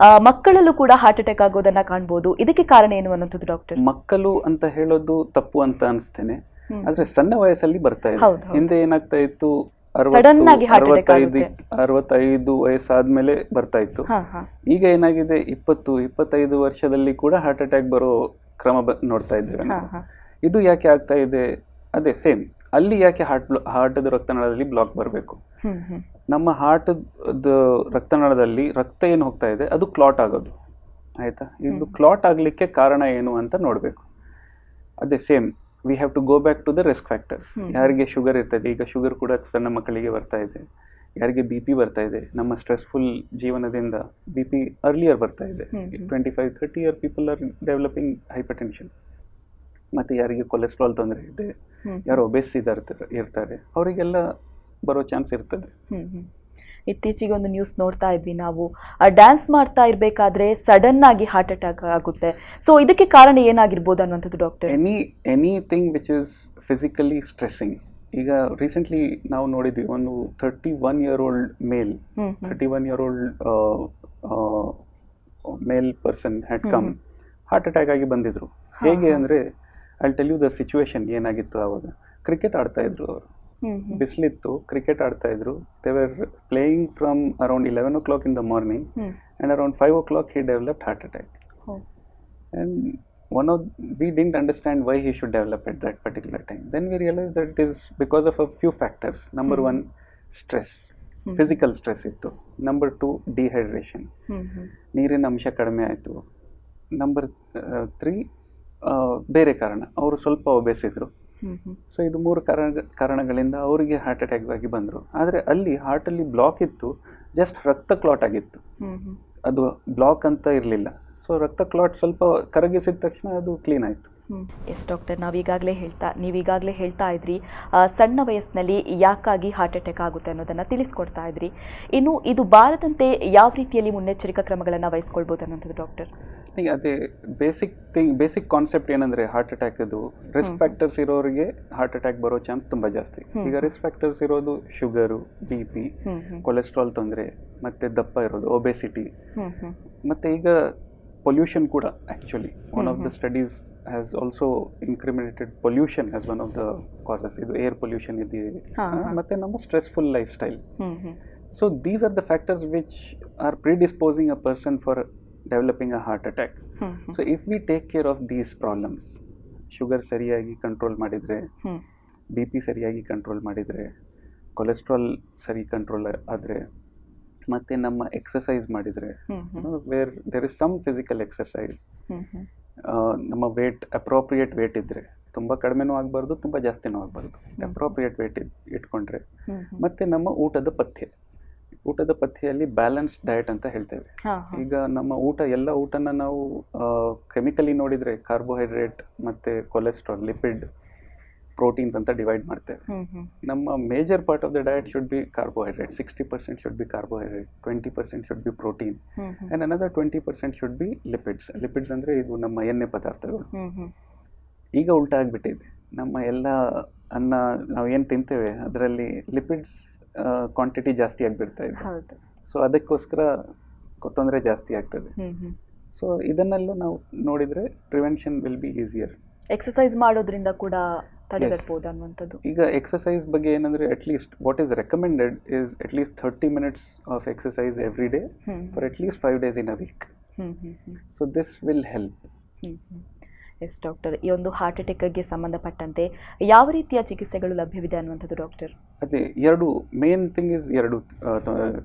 ಮಕ್ಕಳಲ್ಲೂ ಕೂಡ ಹಾರ್ಟ್ ಅಟ್ಯಾಕ್ ಆಗೋದನ್ನ ಕಾಣ್ಬೋದು. ಇದಕ್ಕೆ ಕಾರಣ ಏನು ಅನ್ನೋದು ಡಾಕ್ಟರ್? ಮಕ್ಕಳು ಅಂತ ಹೇಳೋದು ತಪ್ಪು ಅಂತ ಅನಿಸ್ತೇನೆ. ಆದರೆ ಸಣ್ಣ ವಯಸ್ಸಲ್ಲಿ ಬರ್ತಾ ಇದೆ. ಹಿಂದೆ ಏನಾಗ್ತಾ ಇತ್ತು, 65 ವಯಸ್ಸಾದ್ಮೇಲೆ ಬರ್ತಾ ಇತ್ತು. ಈಗ ಏನಾಗಿದೆ, 20-25 ವರ್ಷದಲ್ಲಿ ಕೂಡ ಹಾರ್ಟ್ ಅಟ್ಯಾಕ್ ಬರೋ ಕ್ರಮ ನೋಡ್ತಾ ಇದ್ದೇವೆ. ಇದು ಯಾಕೆ ಆಗ್ತಾ ಇದೆ? ಅದೇ ಸೇಮ್, ಅಲ್ಲಿ ಯಾಕೆ ಹಾರ್ಟದ ರಕ್ತನಾಳದಲ್ಲಿ ಬ್ಲಾಕ್ ಬರಬೇಕು? ನಮ್ಮ ಹಾರ್ಟದ ರಕ್ತನಾಳದಲ್ಲಿ ರಕ್ತ ಏನು ಹೋಗ್ತಾ ಇದೆ ಅದು ಕ್ಲಾಟ್ ಆಗೋದು. ಆಯ್ತಾ. ಇದು ಕ್ಲಾಟ್ ಆಗ್ಲಿಕ್ಕೆ ಕಾರಣ ಏನು ಅಂತ ನೋಡಬೇಕು. ಅದೇ same, we have to go back to the risk factors. ಯಾರಿಗೆ ಶುಗರ್ ಇರ್ತದೆ, ಈಗ ಶುಗರ್ ಕೂಡ ಸಣ್ಣ ಮಕ್ಕಳಿಗೆ ಬರ್ತಾ ಇದೆ. ಯಾರಿಗೆ BP ಬರ್ತಾ ಇದೆ, ನಮ್ಮ ಸ್ಟ್ರೆಸ್ಫುಲ್ ಜೀವನದಿಂದ BP ಅರ್ಲಿಯರ್ ಬರ್ತಾ ಇದೆ. 25-30 year people are developing hypertension. ಮತ್ತು ಯಾರಿಗೆ ಕೊಲೆಸ್ಟ್ರಾಲ್ ತೊಂದರೆ ಇದೆ, ಯಾರು ಒಬೆಸ್ ಇರ್ತಾರೆ, ಅವರಿಗೆಲ್ಲ ಬರೋ ಚಾನ್ಸ್ ಇರ್ತದೆ. ಇತ್ತೀಚೆಗೆ ಒಂದು ನ್ಯೂಸ್ ನೋಡ್ತಾ ಇದ್ವಿ ನಾವು, ಡ್ಯಾನ್ಸ್ ಮಾಡ್ತಾ ಇರಬೇಕಾದ್ರೆ ಸಡನ್ ಆಗಿ ಹಾರ್ಟ್ ಅಟ್ಯಾಕ್ ಆಗುತ್ತೆ. ಸೊ ಇದಕ್ಕೆ ಕಾರಣ ಏನಾಗಿರ್ಬೋದು ಅನ್ನುವಂಥದ್ದು doctor? Anything which is physically stressing. ಈಗ ರೀಸೆಂಟ್ಲಿ ನಾವು ನೋಡಿದ್ವಿ, ಒಂದು 31 year old male, 31 year old male person had come, heart attack ಆಗಿ ಬಂದಿದ್ರು. ಹೇಗೆ ಅಂದರೆ, I tell you the situation ಏನಾಗಿತ್ತು. ಆವಾಗ ಕ್ರಿಕೆಟ್ ಆಡ್ತಾ ಇದ್ರು ಅವರು, ಬಿಸಿಲಿತ್ತು, ಕ್ರಿಕೆಟ್ ಆಡ್ತಾ ಇದ್ರು. They were playing from around 11 o'clock in the morning and around 5 o'clock he developed heart attack. And we didn't understand why he should develop at that particular time. Then we realized that it is because of a few factors. Number 1, stress, physical stress ittu. Number 2, dehydration, ನೀರಿನ ಅಂಶ ಕಡಿಮೆ ಆಯಿತು. Number 3, ಬೇರೆ ಕಾರಣ, ಅವರು ಸ್ವಲ್ಪ ಒಬೆಸ್ ಇದ್ರು. So ಇದು 3 ಕಾರಣಗಳಿಂದ ಅವರಿಗೆ ಹಾರ್ಟ್ ಅಟ್ಯಾಕ್ ಆಗಿ ಬಂದರು. ಆದರೆ ಅಲ್ಲಿ ಹಾರ್ಟಲ್ಲಿ ಬ್ಲಾಕ್ ಇತ್ತು, ಜಸ್ಟ್ ರಕ್ತ ಕ್ಲಾಟ್ ಆಗಿತ್ತು, ಅದು ಬ್ಲಾಕ್ ಅಂತ ಇರಲಿಲ್ಲ. ಸೊ ರಕ್ತ ಕ್ಲಾಟ್ ಸ್ವಲ್ಪ ಕರಗಿಸಿದ ತಕ್ಷಣ ಅದು ಕ್ಲೀನ್ ಆಯಿತು. ಎಸ್ ಡಾಕ್ಟರ್, ನೀವೀಗಾಗಲೇ ಹೇಳ್ತಾ ಇದ್ರಿ ಸಣ್ಣ ವಯಸ್ಸಿನಲ್ಲಿ ಯಾಕಾಗಿ ಹಾರ್ಟ್ ಅಟ್ಯಾಕ್ ಆಗುತ್ತೆ ಅನ್ನೋದನ್ನು ತಿಳಿಸ್ಕೊಡ್ತಾ ಇದ್ರಿ. ಇನ್ನು ಇದು ಬಾರದಂತೆ ಯಾವ ರೀತಿಯಲ್ಲಿ ಮುನ್ನೆಚ್ಚರಿಕಾ ಕ್ರಮಗಳನ್ನು ವಹಿಸ್ಕೊಳ್ಬೋದು ಅನ್ನೋದು ಡಾಕ್ಟರ್? ಈಗ ಅದೇ ಬೇಸಿಕ್ ಕಾನ್ಸೆಪ್ಟ್ ಏನಂದರೆ, ಹಾರ್ಟ್ ಅಟ್ಯಾಕ್ ಅದು ರಿಸ್ಕ್ ಫ್ಯಾಕ್ಟರ್ಸ್ ಇರೋರಿಗೆ ಹಾರ್ಟ್ ಅಟ್ಯಾಕ್ ಬರೋ ಚಾನ್ಸ್ ತುಂಬ ಜಾಸ್ತಿ. ಈಗ ರಿಸ್ಕ್ ಫ್ಯಾಕ್ಟರ್ಸ್ ಇರೋದು ಶುಗರು, BP, ಕೊಲೆಸ್ಟ್ರಾಲ್ ತೊಂದರೆ, ಮತ್ತು ದಪ್ಪ ಇರೋದು, ಒಬೆಸಿಟಿ, ಮತ್ತು ಈಗ ಪೊಲ್ಯೂಷನ್ ಕೂಡ. Actually one of the studies has also incriminated pollution as one of the causes. ಇದು ಏರ್ ಪೊಲ್ಯೂಷನ್ ಇದೆ, ಮತ್ತು ನಮ್ಮ stressful life style. So these are the factors which are predisposing a person for developing a heart attack. So if we take care of these problems, sugar ಸರಿಯಾಗಿ control ಮಾಡಿದರೆ, BP ಸರಿಯಾಗಿ control ಮಾಡಿದರೆ, cholesterol ಸರಿ control ಆದರೆ, ಮತ್ತು ನಮ್ಮ exercise ಮಾಡಿದರೆ, where there is some physical exercise, ನಮ್ಮ ವೇಟ್ ಅಪ್ರೋಪ್ರಿಯೇಟ್ ವೇಟ್ ಇದ್ದರೆ, ತುಂಬ ಕಡಿಮೆನೂ ಆಗಬಾರ್ದು, ತುಂಬ ಜಾಸ್ತಿನೂ ಆಗಬಾರ್ದು, ಅಪ್ರೋಪ್ರಿಯೇಟ್ ವೇಟ್ ಇಟ್ಕೊಂಡ್ರೆ, ಮತ್ತು ನಮ್ಮ ಊಟದ ಪಥ್ಯದಲ್ಲಿ ಬ್ಯಾಲೆನ್ಸ್ಡ್ ಡಯಟ್ ಅಂತ ಹೇಳ್ತೇವೆ. ಈಗ ನಮ್ಮ ಎಲ್ಲ ಊಟನ ನಾವು ಕೆಮಿಕಲಿ ನೋಡಿದರೆ ಕಾರ್ಬೋಹೈಡ್ರೇಟ್ ಮತ್ತು ಕೊಲೆಸ್ಟ್ರಾಲ್, ಲಿಪಿಡ್ ಪ್ರೋಟೀನ್ಸ್ ಅಂತ ಡಿವೈಡ್ ಮಾಡ್ತೇವೆ. ನಮ್ಮ major part of the diet should be carbohydrate. 60% should be carbohydrate, 20% should be protein, and another 20% should be lipids. Lipids ಅಂದರೆ ಇದು ನಮ್ಮ ಎಣ್ಣೆ ಪದಾರ್ಥಗಳು. ಈಗ ಉಲ್ಟಾ ಆಗಿಬಿಟ್ಟಿದೆ. ನಮ್ಮ ಎಲ್ಲ ಅನ್ನ ನಾವು ಏನು ತಿಂತೇವೆ ಅದರಲ್ಲಿ ಲಿಪಿಡ್ಸ್ ಕ್ವಾಂಟಿಟಿ ಜಾಸ್ತಿ ಆಗಿಬಿಡ್ತಾ ಇದೆ. ಸೊ ಅದಕ್ಕೋಸ್ಕರ ತೊಂದರೆ ಜಾಸ್ತಿ ಆಗ್ತದೆ. ಸೊ ಇದನ್ನೆಲ್ಲ ನಾವು ನೋಡಿದರೆ prevention will be easier. Exercise ಮಾಡೋದ್ರಿಂದ ಕೂಡ ತಡೆಗಟ್ಟಬಹುದು ಅನ್ನುವಂಥದ್ದು. ಈಗ ಎಕ್ಸಸೈಸ್ ಬಗ್ಗೆ ಏನಂದರೆ at least what is recommended is at least 30 minutes of exercise every day for at least 5 days in a week. So this will help. Yes doctor, ಈ ಒಂದು ಹಾರ್ಟ್ ಅಟ್ಯಾಕ್ಗೆ ಸಂಬಂಧಪಟ್ಟಂತೆ ಯಾವ ರೀತಿಯ ಚಿಕಿತ್ಸೆಗಳು ಲಭ್ಯವಿದೆ ಅನ್ನುವಂಥದ್ದು ಡಾಕ್ಟರ್? ಅದೇ ಎರಡು ಮೇನ್ ಥಿಂಗ್ ಇಸ್ ಎರಡು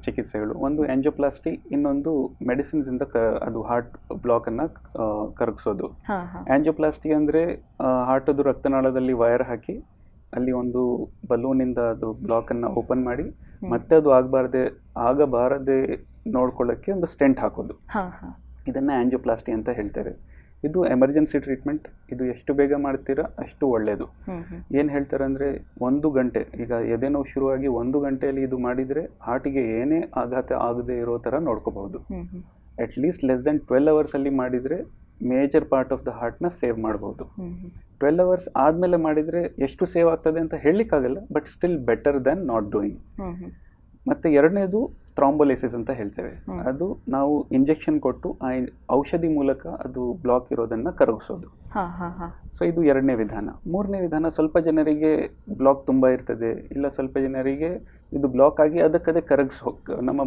ಚಿಕಿತ್ಸೆಗಳು. ಒಂದು ಆಂಜಿಯೋಪ್ಲಾಸ್ಟಿ, ಇನ್ನೊಂದು ಮೆಡಿಸಿನ್ಸ್ ಇಂದ ಅದು ಹಾರ್ಟ್ ಬ್ಲಾಕ್ ಅನ್ನ ಕರಗಿಸೋದು. ಆಂಜಿಯೋಪ್ಲಾಸ್ಟಿ ಅಂದ್ರೆ ಹಾರ್ಟದು ರಕ್ತನಾಳದಲ್ಲಿ ವೈರ್ ಹಾಕಿ ಅಲ್ಲಿ ಒಂದು ಬಲೂನಿಂದ ಅದು ಬ್ಲಾಕ್ ಅನ್ನ ಓಪನ್ ಮಾಡಿ ಮತ್ತೆ ಅದು ಆಗಬಾರದೆ ನೋಡ್ಕೊಳ್ಳೋಕ್ಕೆ ಒಂದು ಸ್ಟೆಂಟ್ ಹಾಕೋದು. ಇದನ್ನ ಆಂಜಿಯೋಪ್ಲಾಸ್ಟಿ ಅಂತ ಹೇಳ್ತೇವೆ. ಇದು ಎಮರ್ಜೆನ್ಸಿ ಟ್ರೀಟ್ಮೆಂಟ್. ಇದು ಎಷ್ಟು ಬೇಗ ಮಾಡ್ತೀರಾ ಅಷ್ಟು ಒಳ್ಳೆಯದು. ಏನು ಹೇಳ್ತಾರೆ ಅಂದರೆ 1 ಗಂಟೆ, ಈಗ ಎದೆನೋವು ಶುರುವಾಗಿ 1 ಗಂಟೆಯಲ್ಲಿ ಇದು ಮಾಡಿದರೆ ಹಾರ್ಟಿಗೆ ಏನೇ ಆಘಾತ ಆಗದೆ ಇರೋ ಥರ ನೋಡ್ಕೋಬಹುದು. ಅಟ್ಲೀಸ್ಟ್ ಲೆಸ್ ದೆನ್ 12 hours ಅಲ್ಲಿ ಮಾಡಿದರೆ ಮೇಜರ್ ಪಾರ್ಟ್ ಆಫ್ ದ ಹಾರ್ಟ್ನ ಸೇವ್ ಮಾಡ್ಬೋದು. 12 hours ಆದಮೇಲೆ ಮಾಡಿದರೆ ಎಷ್ಟು ಸೇವ್ ಆಗ್ತದೆ ಅಂತ ಹೇಳಲಿಕ್ಕಾಗಲ್ಲ, but still better than not doing. ಮತ್ತು ಎರಡನೇದು ಥ್ರಾಂಬೋಲಿಸಿಸ್ ಅಂತ ಹೇಳ್ತೇವೆ. ಅದು ನಾವು ಇಂಜೆಕ್ಷನ್ ಕೊಟ್ಟು ಆ ಔಷಧಿ ಮೂಲಕ ಅದು ಬ್ಲಾಕ್ ಇರೋದನ್ನು ಕರಗಿಸೋದು. ಸೊ ಇದು ಎರಡನೇ ವಿಧಾನ. ಮೂರನೇ ವಿಧಾನ, ಸ್ವಲ್ಪ ಜನರಿಗೆ ಬ್ಲಾಕ್ ತುಂಬ ಇರ್ತದೆ, ಇಲ್ಲ ಸ್ವಲ್ಪ ಜನರಿಗೆ ಇದು ಬ್ಲಾಕ್ ಆಗಿ ಅದಕ್ಕದೇ ನಮ್ಮ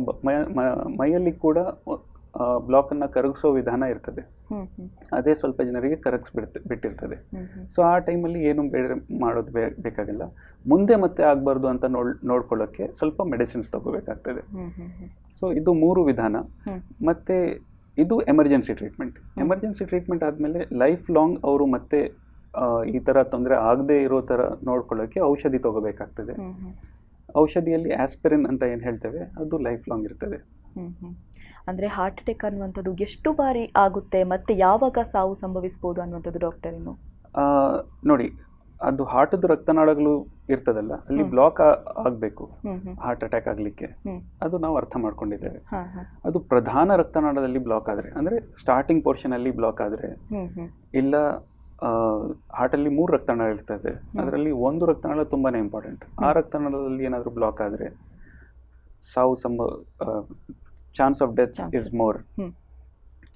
ಮೈಯಲ್ಲಿ ಕೂಡ ಬ್ಲಾಕನ್ನು ಕರಗಿಸೋ ವಿಧಾನ ಇರ್ತದೆ. ಅದೇ ಸ್ವಲ್ಪ ಜನರಿಗೆ ಬಿಟ್ಟಿರ್ತದೆ. ಸೊ ಆ ಟೈಮಲ್ಲಿ ಏನು ಮಾಡೋದು ಬೇಕಾಗಿಲ್ಲ. ಮುಂದೆ ಮತ್ತೆ ಆಗಬಾರ್ದು ಅಂತ ನೋಡ್ಕೊಳ್ಳೋಕ್ಕೆ ಸ್ವಲ್ಪ ಮೆಡಿಸಿನ್ಸ್ ತಗೋಬೇಕಾಗ್ತದೆ. ಸೊ ಇದು 3 ವಿಧಾನ. ಮತ್ತೆ ಇದು ಎಮರ್ಜೆನ್ಸಿ ಟ್ರೀಟ್ಮೆಂಟ್. ಎಮರ್ಜೆನ್ಸಿ ಟ್ರೀಟ್ಮೆಂಟ್ ಆದಮೇಲೆ ಲೈಫ್ ಲಾಂಗ್ ಅವರು ಮತ್ತೆ ಈ ಥರ ತೊಂದರೆ ಆಗದೆ ಇರೋ ಥರ ನೋಡ್ಕೊಳ್ಳೋಕ್ಕೆ ಔಷಧಿ ತಗೋಬೇಕಾಗ್ತದೆ. ಔಷಧಿಯಲ್ಲಿ ಆಸ್ಪಿರಿನ್ ಅಂತ ಏನು ಹೇಳ್ತೇವೆ ಅದು ಲೈಫ್ ಲಾಂಗ್ ಇರ್ತದೆ. ಅಂದರೆ ಹಾರ್ಟ್ ಅಟ್ಯಾಕ್ ಅನ್ನುವಂಥದ್ದು ಎಷ್ಟು ಬಾರಿ ಆಗುತ್ತೆ ಮತ್ತು ಯಾವಾಗ ಸಾವು ಸಂಭವಿಸ್ಬೋದು ಅನ್ನುವಂಥದ್ದು ಡಾಕ್ಟರ್? ಇನ್ನು ನೋಡಿ, ಅದು ಹಾರ್ಟದು ರಕ್ತನಾಳಗಳು ಇರ್ತದಲ್ಲ, ಅಲ್ಲಿ ಬ್ಲಾಕ್ ಆಗಬೇಕು ಹಾರ್ಟ್ ಅಟ್ಯಾಕ್ ಆಗಲಿಕ್ಕೆ. ಅದು ನಾವು ಅರ್ಥ ಮಾಡ್ಕೊಂಡಿದ್ದೇವೆ. ಅದು ಪ್ರಧಾನ ರಕ್ತನಾಳದಲ್ಲಿ ಬ್ಲಾಕ್ ಆದರೆ, ಅಂದರೆ ಸ್ಟಾರ್ಟಿಂಗ್ ಪೋರ್ಷನ್ ಅಲ್ಲಿ ಬ್ಲಾಕ್ ಆದರೆ, ಇಲ್ಲ ಹಾರ್ಟಲ್ಲಿ 3 ರಕ್ತನಾಳ ಇರ್ತದೆ, ಅದರಲ್ಲಿ ಒಂದು ರಕ್ತನಾಳ ತುಂಬಾನೇ ಇಂಪಾರ್ಟೆಂಟ್. ಆ ರಕ್ತನಾಳದಲ್ಲಿ ಏನಾದರೂ ಬ್ಲಾಕ್ ಆದರೆ ಸಾವು chance of death is more.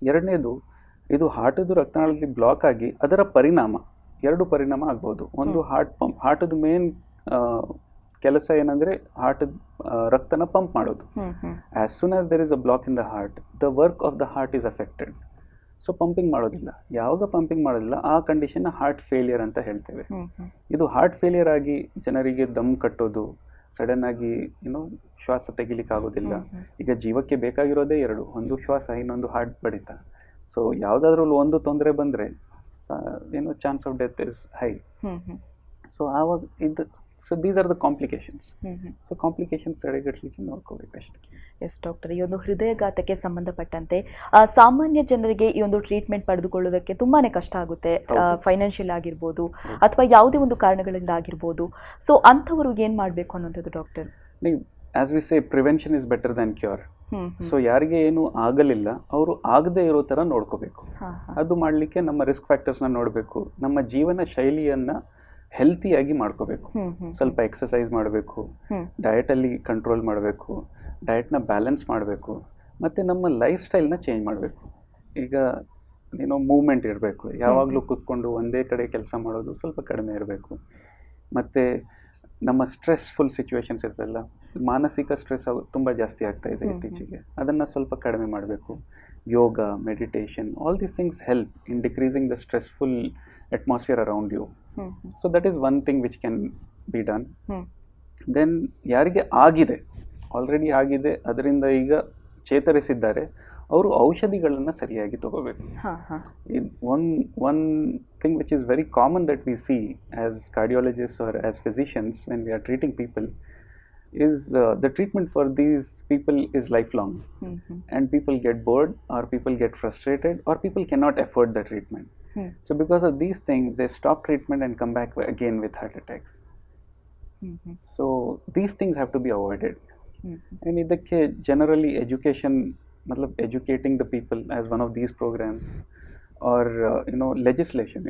ಎರಡನೇದು, ಇದು ಹಾರ್ಟದು ರಕ್ತನಾಳದಲ್ಲಿ ಬ್ಲಾಕ್ ಆಗಿ ಅದರ ಪರಿಣಾಮ 2 ಪರಿಣಾಮ ಆಗ್ಬೋದು. ಒಂದು ಹಾರ್ಟದ ಮೇನ್ ಕೆಲಸ ಏನಂದ್ರೆ ರಕ್ತನ ಪಂಪ್ ಮಾಡೋದು. As soon as there is a block in the heart, the work of the heart is affected. So pumping ಮಾಡೋದಿಲ್ಲ. ಯಾವಾಗ ಪಂಪಿಂಗ್ ಮಾಡೋದಿಲ್ಲ ಆ ಕಂಡೀಷನ್ ಹಾರ್ಟ್ ಫೇಲಿಯರ್ ಅಂತ ಹೇಳ್ತೇವೆ. ಇದು ಹಾರ್ಟ್ ಫೇಲಿಯರ್ ಆಗಿ ಜನರಿಗೆ ದಮ್ ಕಟ್ಟೋದು, ಸಡನ್ ಆಗಿ ಶ್ವಾಸ ತೆಗಿಲಿಕ್ಕೆ ಆಗೋದಿಲ್ಲ. ಈಗ ಜೀವಕ್ಕೆ ಬೇಕಾಗಿರೋದೇ 2, ಒಂದು ಶ್ವಾಸ, ಇನ್ನೊಂದು ಹಾರ್ಟ್ ಬಡಿತ. ಸೊ ಯಾವುದಾದ್ರೂ ಒಂದು ತೊಂದರೆ ಬಂದರೆ chance of death is high. So ಆವಾಗ so these are the complications. So complications ತಡೆಗಟ್ಟಲಿಕ್ಕೆ ನೋಡ್ಕೋಬೇಕು ಅಷ್ಟೇ. ಎಸ್ ಡಾಕ್ಟರ್, ಈ ಒಂದು ಹೃದಯಘಾತಕ್ಕೆ ಸಂಬಂಧಪಟ್ಟಂತೆ ಸಾಮಾನ್ಯ ಜನರಿಗೆ ಈ ಒಂದು ಟ್ರೀಟ್ಮೆಂಟ್ ಪಡೆದುಕೊಳ್ಳುವುದಕ್ಕೆ ತುಂಬಾ ಕಷ್ಟ ಆಗುತ್ತೆ. ಫೈನಾನ್ಷಿಯಲ್ ಆಗಿರ್ಬೋದು ಅಥವಾ ಯಾವುದೇ ಒಂದು ಕಾರಣಗಳಿಂದ ಆಗಿರ್ಬೋದು. ಸೊ ಅಂಥವರು ಏನು ಮಾಡಬೇಕು ಅನ್ನೋಂಥದ್ದು ಡಾಕ್ಟರ್? ನೀವು as we say prevention is better than cure. So ಯಾರಿಗೆ ಏನು ಆಗಲಿಲ್ಲ ಅವರು ಆಗದೆ ಇರೋ ಥರ ನೋಡ್ಕೋಬೇಕು. ಅದು ಮಾಡಲಿಕ್ಕೆ ನಮ್ಮ ರಿಸ್ಕ್ ಫ್ಯಾಕ್ಟರ್ಸ್ನ ನೋಡಬೇಕು, ನಮ್ಮ ಜೀವನ ಶೈಲಿಯನ್ನು ಹೆಲ್ತಿಯಾಗಿ ಮಾಡ್ಕೋಬೇಕು. ಸ್ವಲ್ಪ ಎಕ್ಸಸೈಸ್ ಮಾಡಬೇಕು, ಡಯಟಲ್ಲಿ ಕಂಟ್ರೋಲ್ ಮಾಡಬೇಕು, ಡಯಟ್ನ ಬ್ಯಾಲೆನ್ಸ್ ಮಾಡಬೇಕು, ಮತ್ತು ನಮ್ಮ ಲೈಫ್ ಸ್ಟೈಲ್ನ ಚೇಂಜ್ ಮಾಡಬೇಕು. ಈಗ ಮೂವ್ಮೆಂಟ್ ಇರಬೇಕು, ಯಾವಾಗಲೂ ಕೂತ್ಕೊಂಡು ಒಂದೇ ಕಡೆ ಕೆಲಸ ಮಾಡೋದು ಸ್ವಲ್ಪ ಕಡಿಮೆ ಇರಬೇಕು. ಮತ್ತು ನಮ್ಮ ಸ್ಟ್ರೆಸ್ಫುಲ್ ಸಿಚುವೇಶನ್ಸ್ ಇರ್ತಲ್ಲ, ಮಾನಸಿಕ ಸ್ಟ್ರೆಸ್ ತುಂಬ ಜಾಸ್ತಿ ಆಗ್ತಾ ಇದೆ ಇತ್ತೀಚೆಗೆ, ಅದನ್ನು ಸ್ವಲ್ಪ ಕಡಿಮೆ ಮಾಡಬೇಕು. Yoga, meditation, all these things help in decreasing the stressful atmosphere around you. So that is one thing which can be done. Then ಯಾರಿಗೆ ಆಗಿದೆ, ಆಲ್ರೆಡಿ ಆಗಿದೆ, ಅದರಿಂದ ಈಗ ಚೇತರಿಸಿದ್ದಾರೆ, ಅವರು ಔಷಧಿಗಳನ್ನು ಸರಿಯಾಗಿ ತಗೋಬೇಕು. One thing which is very common that we see as cardiologist or as physicians when we are treating people is the treatment for these people is lifelong. And people get bored, or people get frustrated, or people cannot afford the treatment. So because of these things, they stop treatment and come back again with heart attacks. So these things have to be avoided. And ಇದಕ್ಕೆ generally education, matlab educating the people as one of these programs, or legislation,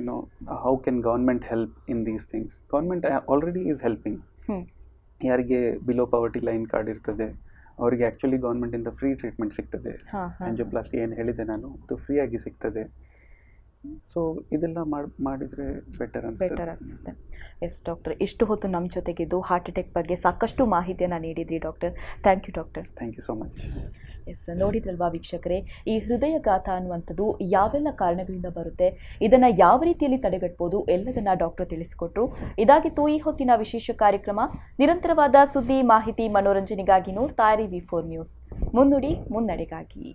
how can government help in these things? Government already is helping. ಯಾರಿಗೆ below poverty line card ಇರ್ತದೆ ಅವರಿಗೆ actually ಗೌರ್ಮೆಂಟಿಂದ free treatment ಸಿಗ್ತದೆ. Angioplasty ಏನು ಹೇಳಿದೆ ನಾನು, ಅದು free ಆಗಿ ಸಿಗ್ತದೆ. ಸೊ ಇದೆಲ್ಲ ಮಾಡಿದರೆ ಬೆಟರ್ ಅನಿಸುತ್ತೆ. ಎಸ್ ಡಾಕ್ಟರ್, ಇಷ್ಟು ಹೊತ್ತು ನಮ್ಮ ಜೊತೆಗಿದ್ದು ಹಾರ್ಟ್ ಅಟ್ಯಾಕ್ ಬಗ್ಗೆ ಸಾಕಷ್ಟು ಮಾಹಿತಿಯನ್ನು ನೀಡಿದ್ರಿ doctor. Thank you doctor. Thank you so much. Yes, ನೋಡಿದ್ರಲ್ವಾ ವೀಕ್ಷಕರೇ, ಈ ಹೃದಯಘಾತ ಅನ್ನುವಂಥದ್ದು ಯಾವೆಲ್ಲ ಕಾರಣಗಳಿಂದ ಬರುತ್ತೆ, ಇದನ್ನು ಯಾವ ರೀತಿಯಲ್ಲಿ ತಡೆಗಟ್ಬೋದು ಎಲ್ಲದನ್ನು ಡಾಕ್ಟರ್ ತಿಳಿಸಿಕೊಟ್ರು. ಇದಾಗಿತ್ತು ಈ ಹೊತ್ತಿನ ವಿಶೇಷ ಕಾರ್ಯಕ್ರಮ. ನಿರಂತರವಾದ ಸುದ್ದಿ, ಮಾಹಿತಿ, ಮನೋರಂಜನೆಗಾಗಿ ನೋಡ್ತಾ ಇರಿ V4 ನ್ಯೂಸ್. ಮುನ್ನುಡಿ ಮುನ್ನಡೆಗಾಗಿ.